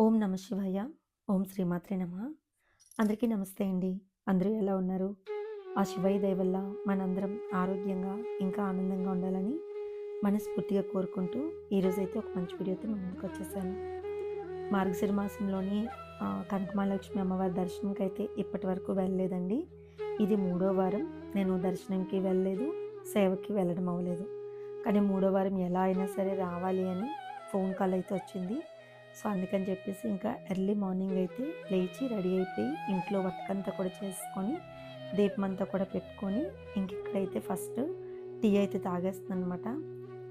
ఓం నమ శివాయ. ఓం శ్రీమాత్రే నమః. అందరికీ నమస్తే అండి. అందరూ ఎలా ఉన్నారు? ఆ శివయ్య దయ వల్ల మనందరం ఆరోగ్యంగా, ఇంకా ఆనందంగా ఉండాలని మనస్ఫూర్తిగా కోరుకుంటూ, ఈరోజైతే ఒక మంచి వీడియోతో మీ ముందుకొచ్చేసాను. మార్గశిర మాసంలోని కనకమహాలక్ష్మి అమ్మవారి దర్శనంకైతే ఇప్పటి వరకు వెళ్ళలేదండి. ఇది మూడో వారం. నేను దర్శనంకి వెళ్ళలేదు, సేవకి వెళ్ళడం అవ్వలేదు. కానీ మూడో వారం ఎలా అయినా సరే రావాలి అని ఫోన్ కాల్ అయితే వచ్చింది. సో అందుకని చెప్పేసి ఇంకా ఎర్లీ మార్నింగ్ అయితే లేచి రెడీ అయిపోయి ఇంట్లో వర్క్ అంతా కూడా చేసుకొని దీపం అంతా కూడా పెట్టుకొని ఇక్కడైతే ఫస్ట్ టీ అయితే తాగేస్తున్నాను అనమాట.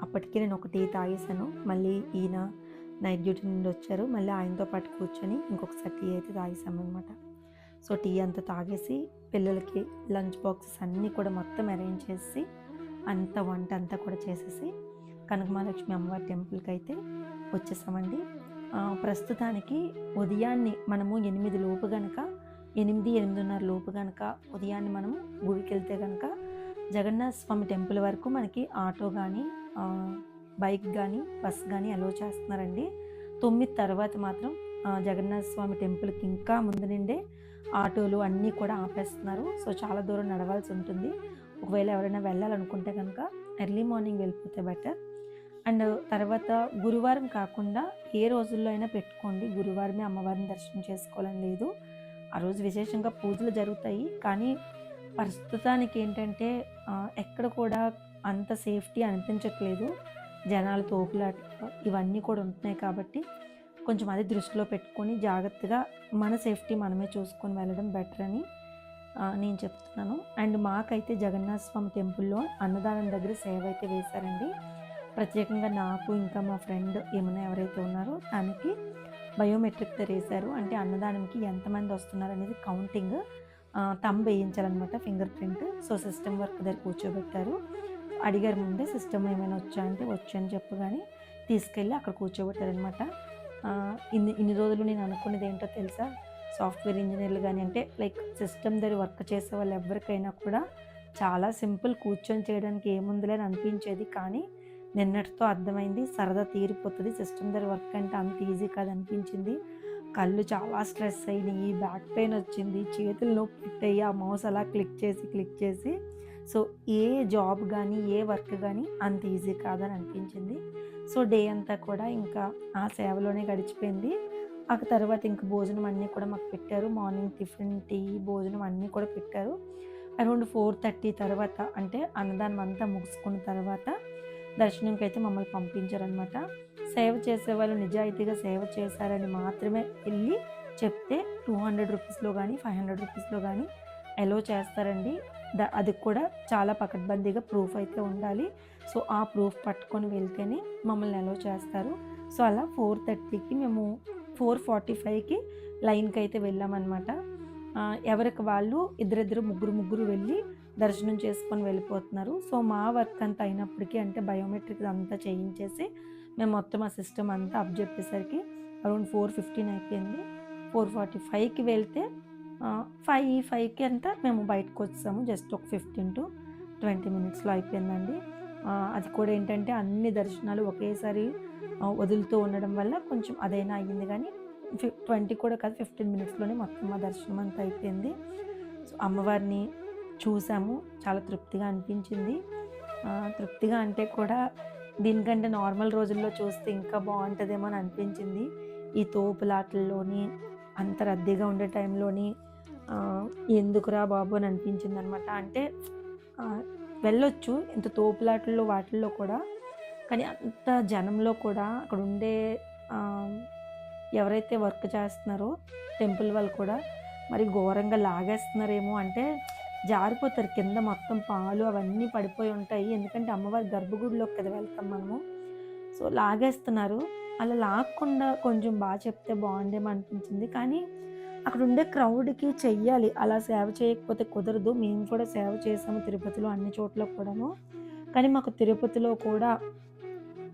అప్పటికే నేను ఒక టీ తాగేసాను. మళ్ళీ ఈయన నైట్ డ్యూటీ నుండి వచ్చారు. మళ్ళీ ఆయనతో పాటు కూర్చొని ఇంకొకసారి టీ అయితే తాగేసామన్నమాట. సో టీ అంతా తాగేసి పిల్లలకి లంచ్ బాక్సెస్ అన్నీ కూడా మొత్తం అరేంజ్ చేసి వంట అంతా కూడా చేసేసి కనకమహాలక్ష్మి అమ్మవారి టెంపుల్కి అయితే వచ్చేసామండి. ప్రస్తుతానికి ఉదయాన్నే మనము 8 లోపు గనక 8:30 లోపు గనక ఉదయాన్నే మనము గుడికి వెళ్తే కనుక జగన్నాథ స్వామి టెంపుల్ వరకు మనకి ఆటో కానీ బైక్ కానీ బస్ కానీ అలో చేస్తున్నారండి. 9 తర్వాత మాత్రం జగన్నాథ స్వామి టెంపుల్కి ఇంకా ముందు నుండే ఆటోలు అన్నీ కూడా ఆపేస్తున్నారు. సో చాలా దూరం నడవాల్సి ఉంటుంది. ఒకవేళ ఎవరైనా వెళ్ళాలనుకుంటే కనుక ఎర్లీ మార్నింగ్ వెళ్ళిపోతే బెటర్. అండ్ తర్వాత గురువారం కాకుండా ఏ రోజుల్లో అయినా పెట్టుకోండి. గురువారమే అమ్మవారిని దర్శనం చేసుకోవాలని లేదు. ఆ రోజు విశేషంగా పూజలు జరుగుతాయి. కానీ ప్రస్తుతానికి ఏంటంటే ఎక్కడ కూడా అంత సేఫ్టీ అనిపించట్లేదు. జనాల తోపులాట ఇవన్నీ కూడా ఉంటున్నాయి కాబట్టి కొంచెం అది దృష్టిలో పెట్టుకొని జాగ్రత్తగా మన సేఫ్టీ మనమే చూసుకొని వెళ్ళడం బెటర్ అని నేను చెప్తున్నాను. అండ్ మాకైతే జగన్నాథ స్వామి టెంపుల్లో అన్నదానం దగ్గర సేవ అయితే వేశారండి. ప్రత్యేకంగా నాకు ఇంకా మా ఫ్రెండ్ ఏమైనా ఎవరైతే ఉన్నారో దానికి బయోమెట్రిక్ వేశారు. అంటే అన్నదానంకి ఎంతమంది వస్తున్నారు అనేది కౌంటింగ్ తంబ్ వేయించాలన్నమాట, finger print. So system work దగ్గర కూర్చోబెట్టారు. అడిగారు ముందే సిస్టమ్ ఏమైనా వచ్చా అంటే వచ్చని చెప్పగానే తీసుకెళ్ళి అక్కడ కూర్చోబెట్టారనమాట. ఇన్ని రోజులు నేను అనుకునేది ఏంటో తెలుసా, సాఫ్ట్వేర్ ఇంజనీర్లు కానీ అంటే లైక్ సిస్టమ్ దగ్గర వర్క్ చేసే వాళ్ళు ఎవరికైనా కూడా చాలా సింపుల్, కూర్చొని చేయడానికి ఏముందిలే అని అనిపించేది. కానీ నిన్నటితో అర్థమైంది, సరదా తీరిపోతుంది. సిస్టమ్ దగ్గర వర్క్ అంటే అంత ఈజీ కాదు అనిపించింది. కళ్ళు చాలా స్ట్రెస్ అయినాయి, బ్యాక్ పెయిన్ వచ్చింది, చేతులు నొప్పి పెట్టాయి ఆ మౌస్ అలా క్లిక్ చేసి. సో ఏ జాబ్ కానీ ఏ వర్క్ కానీ అంత ఈజీ కాదని అనిపించింది. సో డే అంతా కూడా ఇంకా ఆ సేవలోనే గడిచిపోయింది. ఆ తర్వాత ఇంకా భోజనం అన్నీ కూడా మాకు పెట్టారు. మార్నింగ్ టిఫిన్, టీ, భోజనం అన్నీ కూడా పెట్టారు. అరౌండ్ 4:30 తర్వాత అంటే అన్నదానం అంతా ముగుసుకున్న తర్వాత దర్శనంకి అయితే మమ్మల్ని పంపించారనమాట. సేవ చేసేవాళ్ళు నిజాయితీగా సేవ చేశారని మాత్రమే వెళ్ళి చెప్తే 200 రూపీస్లో కానీ 500 రూపీస్లో కానీ అలో చేస్తారండి. అది కూడా చాలా పకడ్బందీగా ప్రూఫ్ అయితే ఉండాలి. సో ఆ ప్రూఫ్ పట్టుకొని వెళ్తేనే మమ్మల్ని అలో చేస్తారు. సో అలా 4:30కి మేము 4:45కి లైన్కి అయితే వెళ్ళామన్నమాట. ఎవరికి వాళ్ళు ఇద్దరిద్దరు ముగ్గురు వెళ్ళి దర్శనం చేసుకొని వెళ్ళిపోతున్నారు. సో మా వర్క్ అంతా అయినప్పటికీ అంటే బయోమెట్రిక్ అంతా చేయించేసి మేము మొత్తం ఆ సిస్టమ్ అంతా అప్ చెప్పేసరికి అరౌండ్ 4:15 అయిపోయింది. 4:45కి వెళ్తే 5:05కి అంతా మేము బయటకు వచ్చాము. జస్ట్ ఒక 15-20 మినిట్స్లో అయిపోయిందండి. అది కూడా ఏంటంటే అన్ని దర్శనాలు ఒకేసారి వదులుతూ ఉండడం వల్ల కొంచెం అదైనా అయ్యింది. కానీ 20 కూడా కాదు, 15 మినిట్స్లోనే మొత్తం మా దర్శనం అంతా అయిపోయింది. సో అమ్మవారిని చూసాము, చాలా తృప్తిగా అనిపించింది. తృప్తిగా అంటే కూడా దీనికంటే నార్మల్ రోజుల్లో చూస్తే ఇంకా బాగుంటుందేమో అని అనిపించింది. ఈ తోపులాటల్లోని అంత రద్దీగా ఉండే టైంలోని ఎందుకురా బాబు అని అనిపించింది అనమాట. అంటే వెళ్ళొచ్చు ఇంత తోపులాటల్లో వాటిల్లో కూడా, కానీ అంత జనంలో కూడా అక్కడ ఉండే ఎవరైతే వర్క్ చేస్తున్నారో టెంపుల్ వాళ్ళు కూడా మరి ఘోరంగా లాగేస్తున్నారేమో, అంటే జారిపోతారు కింద, మొత్తం పాలు అవన్నీ పడిపోయి ఉంటాయి. ఎందుకంటే అమ్మవారి గర్భగుడిలోకి కదా వెళ్తాం మనము. సో లాగేస్తున్నారు. అలా లాగకుండా కొంచెం బాగా చెప్తే బాగుండేమో అనిపించింది. కానీ అక్కడ ఉండే క్రౌడ్కి చెయ్యాలి, అలా సేవ చేయకపోతే కుదరదు. మేము కూడా సేవ చేసాము తిరుపతిలో అన్ని చోట్ల కూడాను. కానీ మాకు తిరుపతిలో కూడా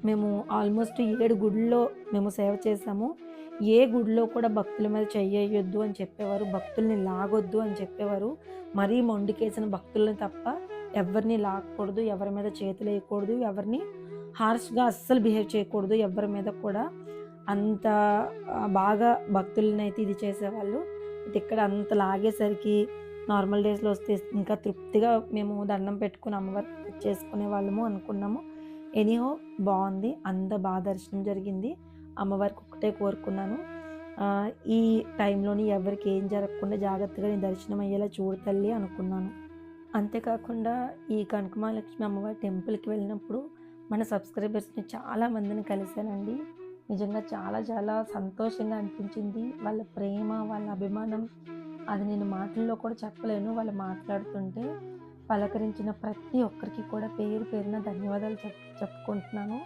మేము ఆల్మోస్ట్ 7 గుడుల్లో మేము సేవ చేసాము. ఏ గుడిలో కూడా భక్తుల మీద చెయ్యొద్దు అని చెప్పేవారు, భక్తుల్ని లాగొద్దు అని చెప్పేవారు. మరీ మొండికేసిన భక్తుల్ని తప్ప ఎవరిని లాగకూడదు, ఎవరి మీద చేతులు వేయకూడదు, ఎవరిని హార్ష్గా అస్సలు బిహేవ్ చేయకూడదు ఎవరి మీద కూడా. అంత బాగా భక్తులనైతే ఇది చేసేవాళ్ళు. బట్ ఇక్కడ అంత లాగేసరికి నార్మల్ డేస్‌లో వస్తే ఇంకా తృప్తిగా మేము దండం పెట్టుకొని అమ్మవారికి పూజ చేసుకునేవాళ్ళము అనుకున్నాము. ఎనీహౌ బావుంది. అంత దర్శనం జరిగింది. అమ్మవారికి ఒక్కటే కోరుకున్నాను. ఈ టైంలోని ఎవరికీ ఏం జరగకుండా జాగ్రత్తగా నీ దర్శనం అయ్యేలా చూడు తల్లి అనుకున్నాను. అంతేకాకుండా ఈ కనకమహాలక్ష్మి అమ్మవారి టెంపుల్‌కి వెళ్ళినప్పుడు మన సబ్స్క్రైబర్స్‌ని చాలా మందిని కలిసానండి. నిజంగా చాలా చాలా సంతోషంగా అనిపించింది. వాళ్ళ ప్రేమ, వాళ్ళ అభిమానం అది నేను మాటల్లో కూడా చెప్పలేను. వాళ్ళు మాట్లాడుతుంటే పలకరించిన ప్రతి ఒక్కరికి కూడా పేరు పేరున ధన్యవాదాలు చెప్పుకుంటున్నాను.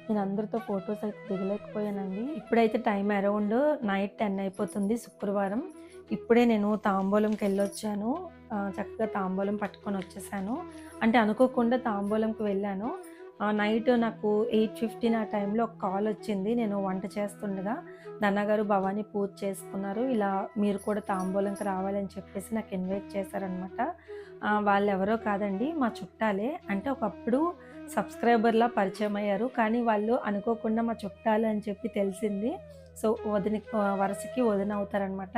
నేను అందరితో ఫోటోస్ అయితే దిగలేకపోయానండి. ఇప్పుడైతే టైం అరౌండ్ నైట్ 10 అయిపోతుంది శుక్రవారం. ఇప్పుడే నేను తాంబూలంకెళ్ళొచ్చాను. చక్కగా తాంబూలం పట్టుకొని వచ్చేసాను. అంటే అనుకోకుండా తాంబూలంకి వెళ్ళాను. నైట్ నాకు 8:15 ఆ టైంలో ఒక కాల్ వచ్చింది. నేను వంట చేస్తుండగా నాన్నగారు భవానీ పూజ చేసుకున్నారు. ఇలా మీరు కూడా తాంబూలంకి రావాలని చెప్పేసి నాకు ఇన్వైట్ చేశారనమాట. వాళ్ళెవరో కాదండి మా చుట్టాలే. అంటే ఒకప్పుడు సబ్స్క్రైబర్‌లా పరిచయమయ్యారు. కానీ వాళ్ళు అనుకోకుండా మా చుట్టాలు అని చెప్పి తెలిసింది. సో, వరుసకి వదిన అవుతారనమాట.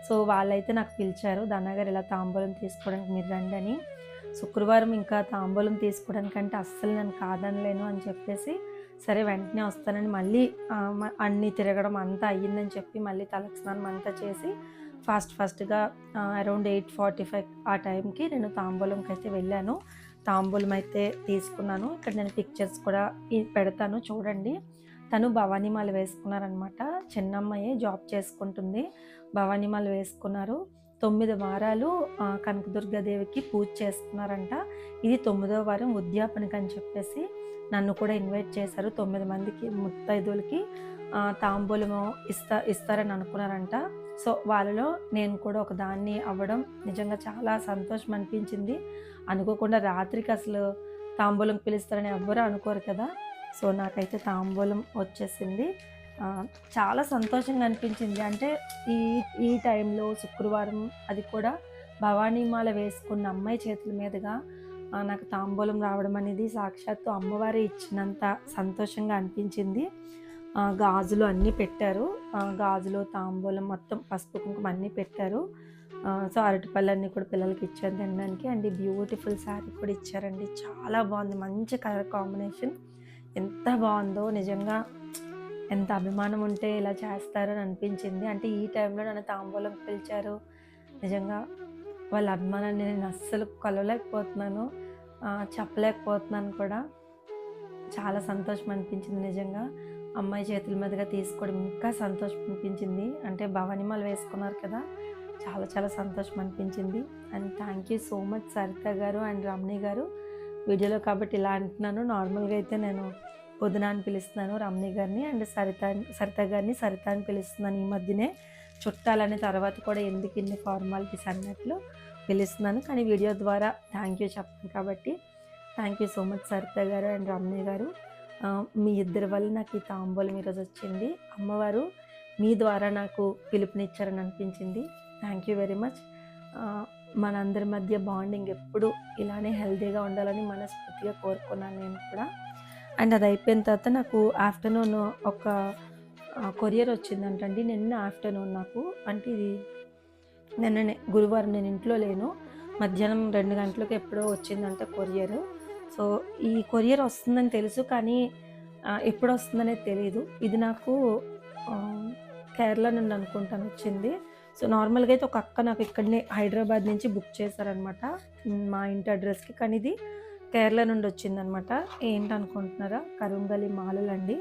సో, వాళ్ళైతే నాకు పిలిచారు. "దన్నగారు ఇలా తాంబూలం తీసుకోవడానికి మీరు రండని." శుక్రవారం ఇంకా తాంబూలం తీసుకోవడానికంటే అస్సలు నేను కాదనలేను అని చెప్పేసి, సరే వెంటనే వస్తానని మళ్ళీ అన్నీ తిరగడం అంతా అయ్యిందని చెప్పి మళ్ళీ తలకు స్నానం అంతా చేసి ఫాస్ట్‌గా అరౌండ్ 8:45 ఆ టైంకి నేను తాంబూలంకైతే వెళ్ళాను. తాంబూలం అయితే తీసుకున్నాను. ఇక్కడ నేను పిక్చర్స్ కూడా పెడతాను చూడండి. తను భవానీమాల వేసుకున్నారనమాట. చిన్నమ్మాయే జాబ్ చేసుకుంటుంది. భవానీమాల వేసుకున్నారు. 9 వారాలు కనకదుర్గాదేవికి పూజ చేసుకున్నారంట. ఇది 9వ వారం ఉద్యాపనకని చెప్పేసి నన్ను కూడా ఇన్వైట్ చేశారు. 9 మందికి ముత్తైదువులకి తాంబూలము ఇస్తారని అనుకున్నారంట. సో, వాళ్ళలో నేను కూడా ఒక దాన్ని అవ్వడం నిజంగా చాలా సంతోషం అనిపించింది. అనుకోకుండా రాత్రికి అసలు తాంబూలం పిలుస్తారని ఎవ్వరు అనుకోరు కదా! సో, నాకైతే తాంబూలం వచ్చేసింది. చాలా సంతోషంగా అనిపించింది. అంటే ఈ ఈ టైంలో శుక్రవారం అది కూడా భవానీమాల వేసుకున్న అమ్మాయి చేతుల మీదుగా నాకు తాంబూలం రావడం అనేది సాక్షాత్తు అమ్మవారే ఇచ్చినంత సంతోషంగా అనిపించింది. గాజులు అన్నీ పెట్టారు. గాజులు, తాంబూలం మొత్తం పసుపు, కుంకుమ అన్నీ పెట్టారు. సో, అరటిపళ్ళన్నీ కూడా పిల్లలకి ఇచ్చాను తినడానికి. అండ్ ఈ బ్యూటిఫుల్ శారీ కూడా ఇచ్చారండి. చాలా బాగుంది. మంచి కలర్ కాంబినేషన్. ఎంత బాగుందో నిజంగా. ఎంత అభిమానం ఉంటే ఇలా చేస్తారని అనిపించింది. అంటే ఈ టైంలో నన్ను తాంబూలంకి పిలిచారు. నిజంగా వాళ్ళ అభిమానాన్ని నేను అస్సలు కొలవలేకపోతున్నాను. చెప్పలేకపోతున్నాను కూడా. చాలా సంతోషం అనిపించింది నిజంగా. అమ్మాయి చేతుల మీదుగా తీసుకోవడం ఇంకా సంతోషం అనిపించింది. అంటే భవానీమాల వేసుకున్నారు కదా! చాలా చాలా సంతోషం అనిపించింది. And thank you so much Saritha గారు అండ్ రమణి గారు. వీడియోలో కాబట్టి ఇలా అంటున్నాను. నార్మల్‌గా అయితే నేను వదిన అని పిలుస్తున్నాను రమణి గారిని. అండ్ సరిత గారిని సరిత అని పిలుస్తున్నాను. ఈ మధ్యనే చుట్టాలని తర్వాత కూడా ఎందుకు ఇన్ని ఫార్మాలిటీస్ అన్నట్లు పిలుస్తున్నాను. కానీ వీడియో ద్వారా థ్యాంక్ యూ చెప్పను కాబట్టి thank you so much Saritha గారు అండ్ రమణి గారు. మీ ఇద్దరి వల్ల నాకు ఈ తాంబూలం ఈరోజు వచ్చింది. అమ్మవారు మీ ద్వారా నాకు పిలుపునిచ్చారని అనిపించింది. Thank you very much. మనందరి మధ్య బాండింగ్ ఎప్పుడు ఇలానే హెల్తీగా ఉండాలని మనస్ఫూర్తిగా కోరుకున్నాను నేను కూడా. అండ్ అది అయిపోయిన తర్వాత నాకు ఆఫ్టర్నూన్ ఒక కొరియర్ వచ్చిందంటండి. నిన్న ఆఫ్టర్నూన్ నాకు అంటే ఇది నిన్ననే గురువారం నేను ఇంట్లో లేను. మధ్యాహ్నం 2 గంటలకు ఎప్పుడో వచ్చిందంట కొరియర్. సో, ఈ కొరియర్ వస్తుందని తెలుసు కానీ ఎప్పుడు వస్తుందనేది తెలీదు. ఇది నాకు కేరళ నుండి అనుకుంటాను వచ్చింది. సో, నార్మల్‌గా అయితే ఒక అక్క నాకు ఇక్కడనే హైదరాబాద్ నుంచి బుక్ చేశారనమాట మా ఇంటి అడ్రస్‌కి. కానీ ఇది కేరళ నుండి వచ్చిందనమాట. ఏంటనుకుంటున్నారా? కరుంగలి మాలలండి.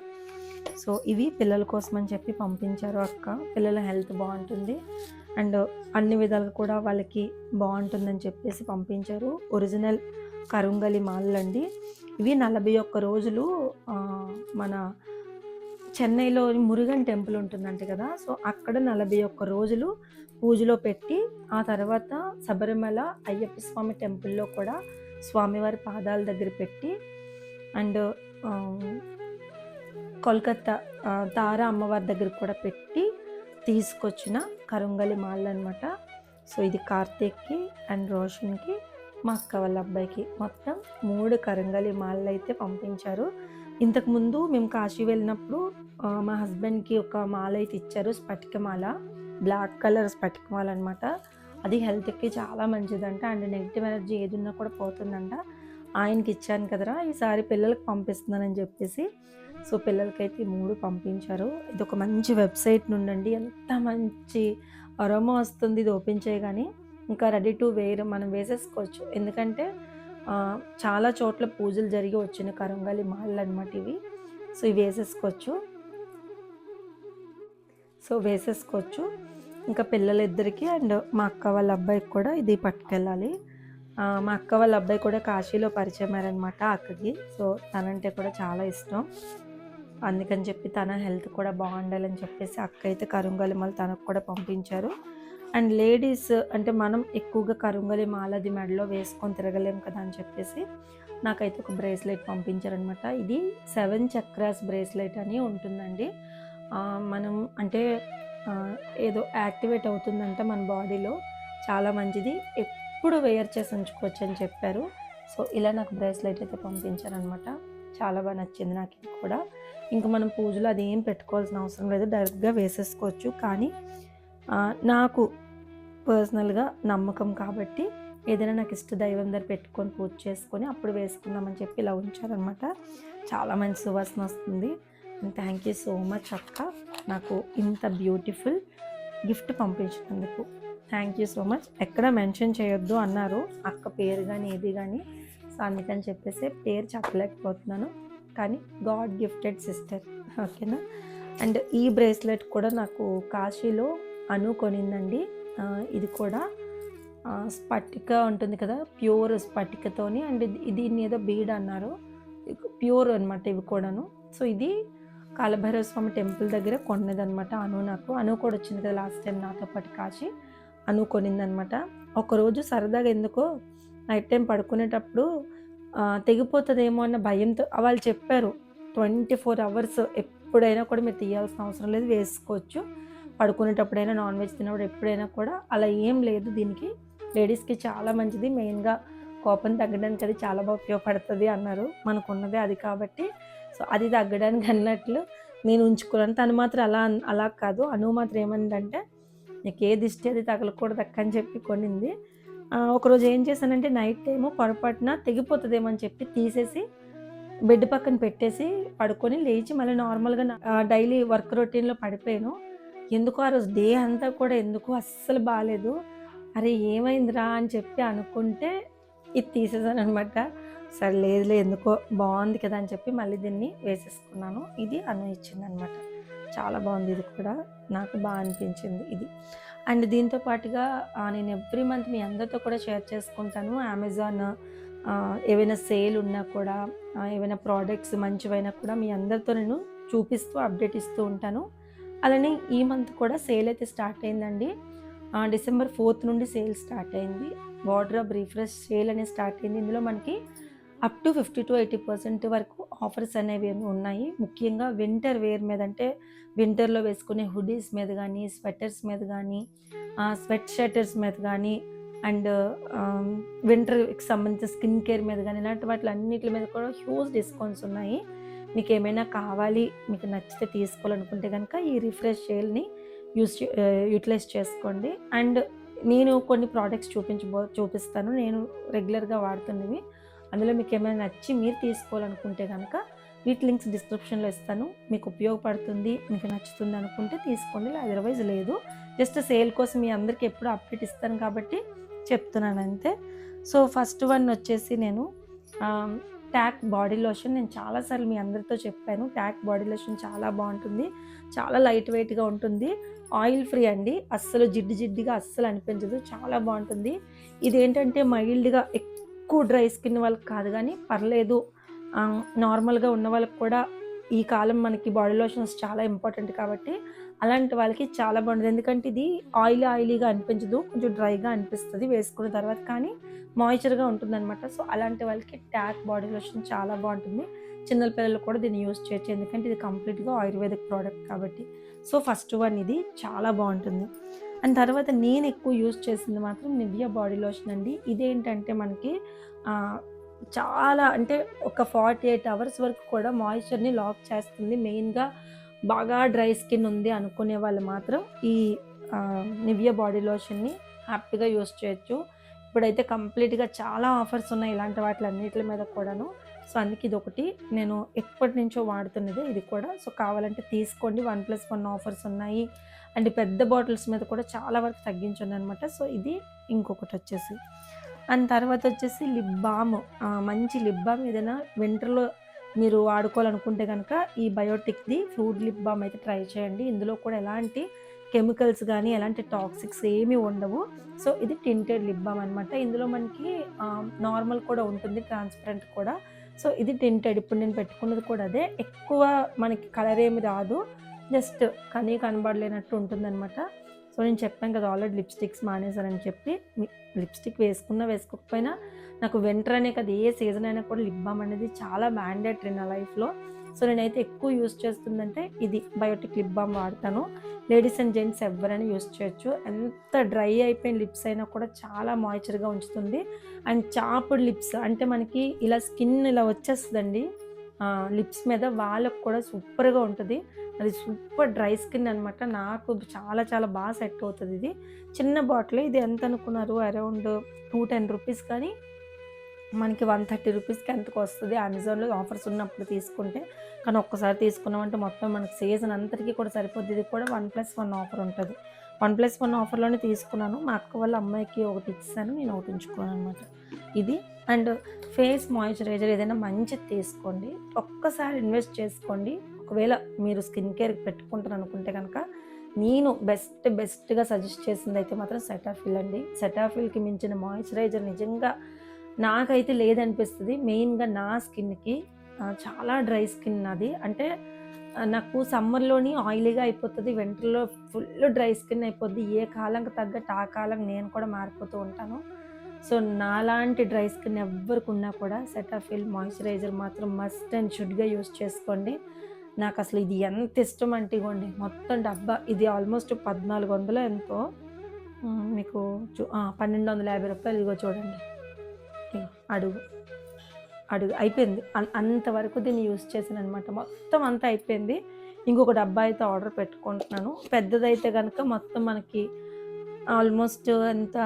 సో, ఇవి పిల్లల కోసం అని చెప్పి పంపించారు అక్క. పిల్లల హెల్త్ బాగుంటుంది అండ్ అన్ని విధాలుగా కూడా వాళ్ళకి బాగుంటుందని చెప్పేసి పంపించారు. ఒరిజినల్ కరుంగలి మాలలండి. ఇవి 41 రోజులు మన చెన్నైలో మురుగన్ టెంపుల్ ఉంటుందంట కదా! సో, అక్కడ 41 రోజులు పూజలో పెట్టి ఆ తర్వాత శబరిమల అయ్యప్ప స్వామి టెంపుల్‌లో కూడా స్వామివారి పాదాల దగ్గర పెట్టి అండ్ కోల్కత్తా తారా అమ్మవారి దగ్గర కూడా పెట్టి తీసుకొచ్చిన కరుంగలి మాలలనమాట. సో, ఇది కార్తీక్‌కి అండ్ రోషన్‌కి మా అక్క వాళ్ళ అబ్బాయికి మొత్తం 3 కరుంగలి మాలలైతే పంపించారు. ఇంతకుముందు మేము కాశీ వెళ్ళినప్పుడు మా హస్బెండ్‌కి ఒక మాల అయితే ఇచ్చారు. స్ఫటిక మాల. బ్లాక్ కలర్ స్ఫటిక మాల అనమాట. అది హెల్త్‌కి చాలా మంచిదంట. అండ్ నెగెటివ్ ఎనర్జీ ఏదున్నా కూడా పోతుందంట. ఆయనకిచ్చాను కదరా! ఈసారి పిల్లలకి పంపిస్తున్నానని చెప్పేసి, సో, పిల్లలకైతే ఈ 3 పంపించారు. ఇదొక మంచి వెబ్‌సైట్ నుండండి. ఎంత మంచి అరోమా వస్తుంది ఇది ఓపెన్ చేయగానే. ఇంకా రెడీ టు వేర్ మనం వేసేసుకోవచ్చు. ఎందుకంటే చాలా చోట్ల పూజలు జరిగి వచ్చిన కరంగాలి మాలలనమాట ఇవి. సో, ఇవి వేసేసుకోవచ్చు. వేసేసుకోవచ్చు. ఇంకా పిల్లలిద్దరికీ అండ్ మా అక్క వాళ్ళ అబ్బాయికి కూడా ఇది పట్టుకెళ్ళాలి. మా అక్క వాళ్ళ అబ్బాయి కూడా కాశీలో పరిచయమయ్యారనమాట అక్కకి. సో, తనంటే కూడా చాలా ఇష్టం. అందుకని చెప్పి తన హెల్త్ కూడా బాగుండాలని చెప్పేసి అక్క అయితే కరుంగలి మాల తనకు కూడా పంపించారు. అండ్ లేడీస్ అంటే మనం ఎక్కువగా కరుంగలి మాలది మెడలో వేసుకొని తిరగలేం కదా అని చెప్పేసి నాకైతే ఒక బ్రేస్లెట్ పంపించారనమాట. ఇది 7 చక్రాస్ బ్రేస్లెట్ అని ఉంటుందండి. మనం అంటే ఏదో యాక్టివేట్ అవుతుందంట మన బాడీలో. చాలా మంచిది. ఎప్పుడు వేర్ చేసి ఉంచుకోవచ్చు అని చెప్పారు. సో, ఇలా నాకు బ్రేస్లెట్ అయితే పంపించారనమాట. చాలా బాగా నచ్చింది నాకు ఇది కూడా. ఇంక మనం పూజలో అదేం పెట్టుకోవాల్సిన అవసరం లేదు. డైరెక్ట్‌గా వేసేసుకోవచ్చు. కానీ నాకు పర్సనల్‌గా నమ్మకం కాబట్టి ఏదైనా నాకు ఇష్ట దైవం దగ్గర పెట్టుకొని పూజ చేసుకొని అప్పుడు వేసుకుందామని చెప్పి ఇలా ఉంచారనమాట. చాలా మంచి సువాసన వస్తుంది. And thank you so much అక్క. నాకు ఇంత బ్యూటిఫుల్ గిఫ్ట్ పంపించినందుకు. Thank you so much. ఎక్కడ మెన్షన్ చేయొద్దు అన్నారు అక్క పేరు కానీ ఏది కానీ. సో, అందుకని చెప్పేసి పేరు చెప్పలేకపోతున్నాను. కానీ గాడ్ గిఫ్టెడ్ సిస్టర్. ఓకేనా. అండ్ ఈ బ్రేస్లెట్ కూడా నాకు కాశీలో అను కొనిందండి. ఇది కూడా స్ఫటిక ఉంటుంది కదా, ప్యూర్ స్ఫటికతోని. అండ్ దీన్ని ఏదో బీడ్ అన్నారు, ప్యూర్ అనమాట ఇవి కూడాను. సో, ఇది కాలభైరవ స్వామి టెంపుల్ దగ్గర కొన్నదనమాట అను కూడా వచ్చింది కదా లాస్ట్ టైం నాతో పాటు కాశీ. అను కొనిందనమాట. ఒకరోజు సరదాగా ఎందుకో నైట్ టైం పడుకునేటప్పుడు తెగిపోతుందేమో అన్న భయంతో వాళ్ళు చెప్పారు 24 అవర్స్ ఎప్పుడైనా కూడా మీరు తీయాల్సిన అవసరం లేదు, వేసుకోవచ్చు. పడుకునేటప్పుడైనా, నాన్ వెజ్ తిన్నప్పుడు ఎప్పుడైనా కూడా అలా ఏం లేదు దీనికి. లేడీస్కి చాలా మంచిది. మెయిన్గా కోపం తగ్గడానికి అది చాలా బాగా ఉపయోగపడుతుంది అన్నారు. మనకున్నదే అది కాబట్టి. సో, అది తగ్గడానికి అన్నట్లు నేను ఉంచుకున్నాను. తను మాత్రం అలా కాదు. అను మాత్రం ఏమందంటే నీకు ఏ దిష్టి అది తగలకూడదు అక్క అని చెప్పి కొనింది. ఒకరోజు ఏం చేశానంటే నైట్ టైము పొరపాటున తెగిపోతుందేమో అని చెప్పి తీసేసి బెడ్ పక్కన పెట్టేసి పడుకొని లేచి మళ్ళీ నార్మల్గా డైలీ వర్క్ రొటీన్లో పడిపోయాను. ఎందుకో ఆ రోజు డే అంతా కూడా ఎందుకో అస్సలు బాగాలేదు. అరే ఏమైందిరా అని చెప్పి అనుకుంటే ఇది తీసేసాను అనమాట. సరే లేదులే ఎందుకో బాగుంది కదా అని చెప్పి మళ్ళీ దీన్ని వేసేసుకున్నాను. ఇది అను ఇచ్చిందనమాట. చాలా బాగుంది ఇది కూడా. నాకు బాగా అనిపించింది ఇది. అండ్ దీంతో పాటుగా నేను ఎవ్రీ మంత్ మీ అందరితో కూడా షేర్ చేసుకుంటాను. అమెజాన్ ఏవైనా సేల్ ఉన్నా కూడా ఏవైనా ప్రోడక్ట్స్ మంచివైనా కూడా మీ అందరితో నేను చూపిస్తూ అప్డేట్ ఇస్తూ ఉంటాను. అలానే ఈ మంత్ కూడా సేల్ అయితే స్టార్ట్ అయిందండి. December 4th నుండి సేల్ స్టార్ట్ అయింది. వార్డ్రోబ్ రిఫ్రెష్ సేల్ అనేది స్టార్ట్ అయింది. ఇందులో మనకి అప్ టు 50-80% వరకు ఆఫర్స్ అనేవి ఉన్నాయి. ముఖ్యంగా వింటర్ వేర్ మీద, అంటే వింటర్లో వేసుకునే హుడీస్ మీద కానీ, స్వెటర్స్ మీద కానీ, స్వెట్ షర్టర్స్ మీద కానీ, అండ్ వింటర్కి సంబంధించిన స్కిన్ కేర్ మీద కానీ, ఇలాంటి వాటిలన్నిటి మీద కూడా హ్యూజ్ డిస్కౌంట్స్ ఉన్నాయి. మీకు ఏమైనా కావాలి, మీకు నచ్చితే తీసుకోవాలనుకుంటే కనుక ఈ రిఫ్రెష్ సేల్ని యూటిలైజ్ చేసుకోండి. అండ్ నేను కొన్ని ప్రోడక్ట్స్ చూపిస్తాను నేను రెగ్యులర్గా వాడుతున్నవి. అందులో మీకు ఏమైనా నచ్చి మీరు తీసుకోవాలనుకుంటే కనుక వీటి లింక్స్ డిస్క్రిప్షన్లో ఇస్తాను. మీకు ఉపయోగపడుతుంది, మీకు నచ్చుతుంది అనుకుంటే తీసుకోండి, అదర్వైజ్ లేదు. జస్ట్ సేల్ కోసం మీ అందరికీ ఎప్పుడు అప్డేట్ ఇస్తాను కాబట్టి చెప్తున్నాను అంతే. సో, ఫస్ట్ వన్ వచ్చేసి నేను టాక్ బాడీ లోషన్. నేను చాలాసార్లు మీ అందరితో చెప్పాను, టాక్ బాడీ లోషన్ చాలా బాగుంటుంది, చాలా లైట్ వెయిట్గా ఉంటుంది, ఆయిల్ ఫ్రీ అండి, అస్సలు జిడ్డుగా అస్సలు అనిపించదు, చాలా బాగుంటుంది. ఇదేంటంటే మైల్డ్గా ఎక్కువ డ్రై స్కిన్ వాళ్ళకి కాదు కానీ పర్లేదు, నార్మల్గా ఉన్న వాళ్ళకి కూడా ఈ కాలం మనకి బాడీ లోషన్స్ చాలా ఇంపార్టెంట్ కాబట్టి అలాంటి వాళ్ళకి చాలా బాగుంటుంది. ఎందుకంటే ఇది ఆయిలీగా అనిపించదు, కొంచెం డ్రైగా అనిపిస్తుంది వేసుకున్న తర్వాత, కానీ మాయిశ్చర్గా ఉంటుందన్నమాట. సో, అలాంటి వాళ్ళకి టాక్ బాడీ లోషన్ చాలా బాగుంటుంది. చిన్నల పిల్లలు కూడా దీన్ని యూజ్ చేయొచ్చు, ఎందుకంటే ఇది కంప్లీట్గా ఆయుర్వేదిక్ ప్రోడక్ట్ కాబట్టి. సో, ఫస్ట్ వన్ ఇది చాలా బాగుంటుంది. అండ్ తర్వాత నేను ఎక్కువ యూజ్ చేసింది మాత్రం నివియా బాడీ లోషన్ అండి. ఇదేంటంటే మనకి చాలా అంటే ఒక 48 అవర్స్ వరకు కూడా మాయిశ్చర్‌ని లాక్ చేస్తుంది. మెయిన్‌గా బాగా డ్రై స్కిన్ ఉంది అనుకునే వాళ్ళు మాత్రం ఈ నివియా బాడీ లోషన్‌ని హ్యాపీగా యూజ్ చేయొచ్చు. ఇప్పుడైతే కంప్లీట్‌గా చాలా ఆఫర్స్ ఉన్నాయి ఇలాంటి వాటిలన్నిట్లి మీద కూడాను. సో, అందుకే ఇదొకటి నేను ఎప్పటినుంచో వాడుతున్నదే ఇది కూడా. సో, కావాలంటే తీసుకోండి 1+1 ఆఫర్స్ ఉన్నాయి. అండ్ పెద్ద బాటిల్స్ మీద కూడా చాలా వరకు తగ్గించుందనమాట. సో, ఇది ఇంకొకటొచ్చేసి. అండ్ తర్వాతొచ్చేసి లిప్ బామ్. మంచి లిప్ బామ్ ఏదైనా వింటర్‌లో మీరు వాడుకోవాలనుకుంటే గనక ఈ బయోటిక్‌ది ఫ్రూట్ లిప్ బామ్ అయితే ట్రై చేయండి. ఇందులో కూడా ఎలాంటి కెమికల్స్ గానీ, ఎలాంటి టాక్సిక్స్ ఏమి ఉండవు. సో, ఇది టింటెడ్ లిప్ బామ్ అనమాట. ఇందులో మనకి నార్మల్ కూడా ఉంటుంది. ట్రాన్స్‌పరెంట్ కూడా. సో, ఇది టింటెడ్. ఇప్పుడు నేను పెట్టుకున్నది కూడా అదే. ఎక్కువ మనకి కలర్ ఏమి రాదు. జస్ట్ కనబడలేనట్టు ఉంటుందనమాట. సో, నేను చెప్పాను కదా! ఆల్రెడీ లిప్‌స్టిక్స్ మానేశానని చెప్పి. లిప్‌స్టిక్ వేసుకున్నా, వేసుకోకపోయినా నాకు వింటర్ అనే కాదు ఏ సీజన్ అయినా కూడా లిప్ బామ్ అనేది చాలా మ్యాండేటరీ నా లైఫ్‌లో. సో, నేనైతే ఎక్కువ యూజ్ చేస్తుందంటే ఇది బయోటిక్ లిప్ బామ్ వాడతాను. లేడీస్ అండ్ జెంట్స్ ఎవ్వరైనా యూజ్ చేయొచ్చు. ఎంత డ్రై అయిపోయిన లిప్స్ అయినా కూడా చాలా మాయిశ్చర్‌గా ఉంచుతుంది. అండ్ చాప్డ్ లిప్స్ అంటే మనకి ఇలా స్కిన్ ఇలా వచ్చేస్తదండి. లిప్స్ మీద వాళ్ళకి కూడా సూపర్‌గా ఉంటది. అది సూపర్ డ్రై స్కిన్ అనమాట. నాకు చాలా చాలా బా సెట్ అవుతదిది. చిన్న బాటిలే ఇది ఎంత అనుకున్నారు అరౌండ్ 210 రూపీస్ కానీ మనకి 130 రూపీస్‌కి ఎంతకో వస్తది. అమెజాన్‌లో ఆఫర్స్ ఉన్నప్పుడు తీసుకుంటే. కానీ ఒక్కసారి తీసుకున్నామంటే మొత్తం మనకి సీజన్ అంతటికి కూడా సరిపోద్ది. ఇది కూడా 1+1 ఆఫర్ ఉంటది. 1+1 ఆఫర్‌లోనే తీసుకున్నాను. మా అక్క వాళ్ళ అమ్మాయికి ఒకటి ఇచ్చేసాను. నేను ఒకటి ఉంచుకున్నాననమాట. ఇది అండ్ ఫేస్ మాయిశ్చరైజర్ ఏదైనా మంచిది తీసుకోండి. ఒక్కసారి ఇన్వెస్ట్ చేసుకోండి. ఒకవేళ మీరు స్కిన్ కేర్ పెట్టుకుంటారనుకుంటే గనక నేను బెస్ట్‌గా సజెస్ట్ చేసిందైతే మాత్రం సెటాఫిల్ అండి. సెటాఫిల్‌కి మించిన మాయిశ్చరైజర్ నిజంగా నాకైతే లేదనిపిస్తది. మెయిన్‌గా నా స్కిన్‌కి చాలా డ్రై స్కిన్ నాది. అంటే నాకు సమ్మర్‌లోని ఆయిలీగా అయిపోతది. వింటర్‌లో ఫుల్ డ్రై స్కిన్ అయిపోద్ది. ఏ కాలంకి తగ్గట్టు ఆ కాలం నేను కూడా మారిపోతూ ఉంటాను. సో, నాలాంటి డ్రై స్కిన్ ఎవ్వరికున్నా కూడా సెటాఫిల్ మాయిశ్చరైజర్ మాత్రం మస్ట్ అండ్ షుడ్‌గా యూజ్ చేసుకోండి. నాకసలు ఇది ఎంత ఇష్టమంటే ఇగోండి మొత్తం డబ్బా ఇది ఆల్మోస్ట్ 1400 ఎంతో మీకు 1250 రూపాయలు ఇదిగో చూడండి. ఇగో అడుగు. అయిపోయింది. అంతవరకు దీన్ని యూజ్ చేశాననమాట. మొత్తం అంతా అయిపోయింది. ఇంకొక డబ్బా అయితే ఆర్డర్ పెట్టుకుంటున్నాను. పెద్దదైతే గనక మొత్తం మనకి ఆల్మోస్ట్ ఎంత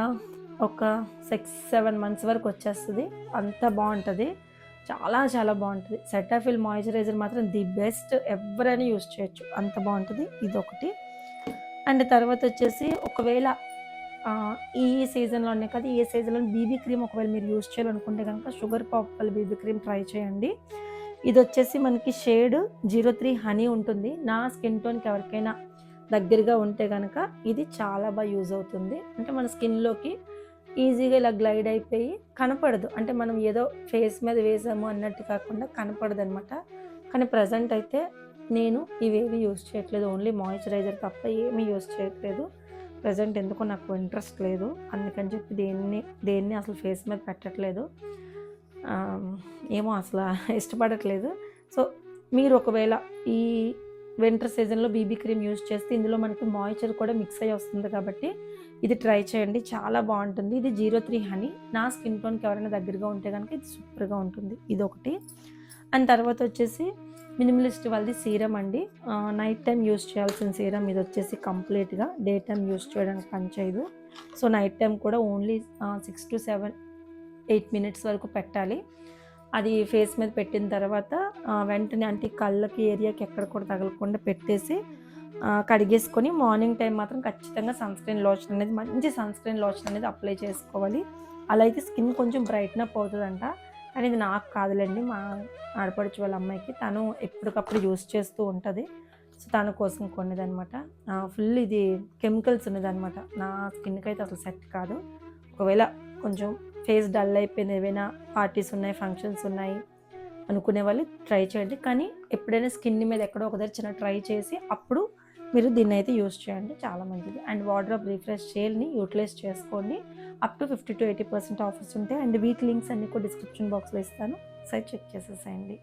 ఒక 6, 7 మంత్స్ వరకు వచ్చేస్తది. అంత బావుంటది. చాలా చాలా బావుంటది. సెటాఫిల్ మాయిశ్చరైజర్ మాత్రం ది బెస్ట్ ఎవ్వరైనా యూజ్ చేయొచ్చు. అంత బావుంటది. ఇదొకటి. అండ్ తర్వాతొచ్చేసి ఒకవేళ ఈ సీజన్‌లోనే కాదు, ఏ సీజన్‌లో బీబీ క్రీమ్ ఒకవేళ మీరు యూజ్ చేయాలనుకుంటే గనక షుగర్ పాప్ వాళ్ళ బీబీ క్రీమ్ ట్రై చేయండి. ఇదొచ్చేసి మనకి షేడ్ 03 హనీ ఉంటుంది. నా స్కిన్ టోన్‌కి ఎవరికైనా దగ్గరగా ఉంటే గనక ఇది చాలా యూజ్ అవుతుంది. అంటే మన స్కిన్‌లోకి ఈజీగా ఇలా గ్లైడ్ అయిపోయి కనపడదు. అంటే మనం ఏదో ఫేస్ మీద వేసాము అన్నట్టు కాకుండా కనపడదనమాట. కానీ ప్రెజెంట్ అయితే నేను ఇవేవి యూజ్ చేయట్లేదు. ఓన్లీ మాయిశ్చరైజర్ తప్ప ఏమీ యూజ్ చేయట్లేదు. ప్రెజెంట్ ఎందుకో నాకు ఇంట్రెస్ట్ లేదు. అందుకని చెప్పి దేన్ని అసలు ఫేస్ మీద పెట్టట్లేదు. ఏమో అసల ఇష్టపడట్లేదు. సో, మీరు ఒకవేళ ఈ వింటర్ సీజన్‌లో బీబీ క్రీమ్ యూజ్ చేస్తే ఇందులో మనకి మాయిశ్చర్ కూడా మిక్స్ అయ్యి వస్తుంది కాబట్టి ఇది ట్రై చేయండి. చాలా బావుంటుంది. ఇది 03 హనీ. నా స్కిన్ టోన్‌కి ఎవరైనా దగ్గరగా ఉంటే గనక ఇది సూపర్‌గా ఉంటుంది. ఇదొకటి. అండ్ తర్వాతొచ్చేసి మినిమలిస్ట్ వాళ్ళది సీరమ్ అండి. నైట్ టైమ్ యూజ్ చేయాల్సిన సీరమ్ ఇదొచ్చేసి కంప్లీట్‌గా. డే టైమ్ యూజ్ చేయడానికి పనిచేయదు. సో, నైట్ టైమ్ కూడా ఓన్లీ 6-7, 8 మినిట్స్ వరకు పెట్టాలి. అది ఫేస్ మీద పెట్టిన తర్వాత వెంటనే అంటే కళ్ళకి ఏరియాకి ఎక్కడ కూడా తగలకుండా పెట్టేసి కడిగేసుకొని మార్నింగ్ టైం మాత్రం ఖచ్చితంగా మంచి సన్ స్క్రీన్ లోషన్ అనేది అప్లై చేసుకోవాలి. అలా అయితే స్కిన్ కొంచెం బ్రైటన్ అప్ అవుతదంట. కానీ ఇది నాకు కాదులెండి. మా ఆడపడుచు వాళ్ళ అమ్మాయికి. తను ఎప్పటికప్పుడు యూజ్ చేస్తూ ఉంటది. సో, తన కోసం కొన్నదనమాట. ఫుల్ ఇది కెమికల్స్ ఉన్నదనమాట. నా స్కిన్‌కైతే అసలు సెట్ కాదు. ఒకవేళ కొంచెం ఫేస్ డల్ అయిపోయింది, ఏవైనా పార్టీస్ ఉన్నాయి, ఫంక్షన్స్ ఉన్నాయి అనుకునే వాళ్ళు ట్రై చేయండి. కానీ ఎప్పుడైనా స్కిన్ మీద ఎక్కడో ఒక దగ్గర చిన్న ట్రై చేసి అప్పుడు మీరు దీన్నైతే యూజ్ చేయండి. చాలా మంచిది. అండ్ వార్డ్‌రోబ్ రిఫ్రెష్ సేల్‌ని యూటిలైజ్ చేసుకోండి. అప్ టు 50-80% ఆఫర్స్ ఉంటాయి. అండ్ వీటి లింక్స్ అన్నీ కూడా డిస్క్రిప్షన్ బాక్స్‌లో ఇస్తాను. ఒకసారి చెక్ చేసేసేయండి.